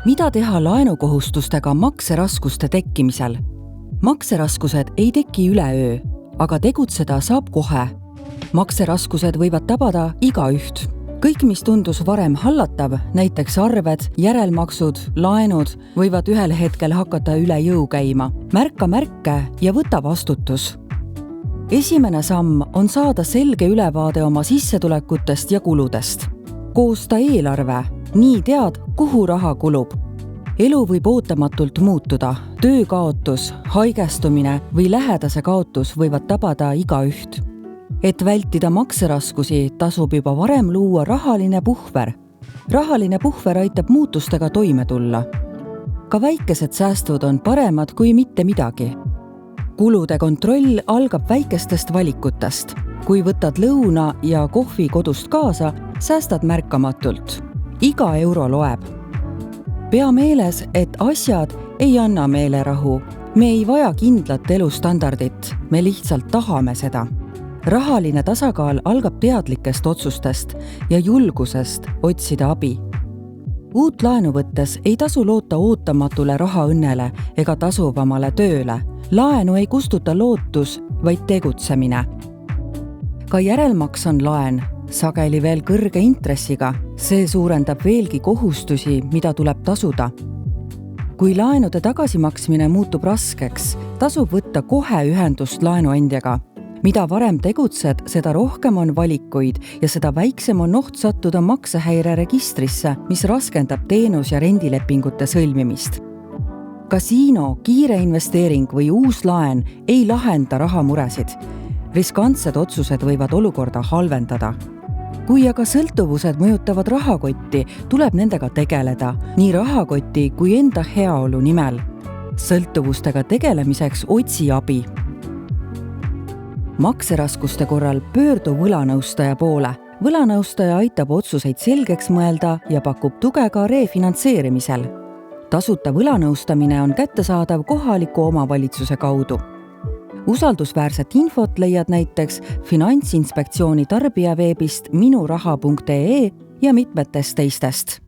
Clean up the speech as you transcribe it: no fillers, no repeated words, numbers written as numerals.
Mida teha laenukohustustega makseraskuste tekkimisel? Makseraskused ei teki üleöö, aga tegutseda saab kohe. Makseraskused võivad tabada igaüht. Kõik, mis tundus varem hallatav, näiteks arved, järelmaksud, laenud, võivad ühel hetkel hakata üle jõu käima. Märka märke ja võta vastutus. Esimene samm on saada selge ülevaade oma sissetulekutest ja kuludest. Koosta eelarve, nii tead, kuhu raha kulub. Elu võib ootamatult muutuda, töökaotus, haigestumine või lähedase kaotus võivad tabada igaüht. Et vältida makseraskusi, tasub juba varem luua rahaline puhver. Rahaline puhver aitab muutustega toime tulla. Ka väikesed säästud on paremad kui mitte midagi. Kulude kontroll algab väikestest valikutest. Kui võtad lõuna ja kohvi kodust kaasa, säästad märkamatult. Iga euro loeb. Pea meeles, et asjad ei anna meelerahu. Me ei vaja kindlat elustandardit, me lihtsalt tahame seda. Rahaline tasakaal algab teadlikest otsustest ja julgusest otsida abi. Uut laenu võttes ei tasu loota ootamatule rahaõnnele ega tasuvamale tööle. Laenu ei kustuta lootus, vaid tegutsemine. Ka järelmaks on laen, sageli veel kõrge intressiga. See suurendab veelgi kohustusi, mida tuleb tasuda. Kui laenude tagasimaksmine muutub raskeks, tasub võtta kohe ühendust laenuandjaga. Mida varem tegutsed, seda rohkem on valikuid ja seda väiksem on oht sattuda maksehäire registrisse, mis raskendab teenus- ja rendilepingute sõlmimist. Kasiino, kiire investeering või uus laen ei lahenda rahamuresid. Riskantsed otsused võivad olukorda halvendada. Kui aga sõltuvused mõjutavad rahakotti, tuleb nendega tegeleda, nii rahakoti kui enda heaolu nimel. Sõltuvustega tegelemiseks otsi abi. Makseraskuste korral pöördu võlanõustaja poole. Võlanõustaja aitab otsuseid selgeks mõelda ja pakub tuge ka refinantseerimisel. Tasuta võlanõustamine on kättesaadav kohaliku omavalitsuse kaudu. Usaldusväärset infot leiad näiteks Finantsinspektsiooni tarbijaveebist minuraha.ee ja mitmetest teistest.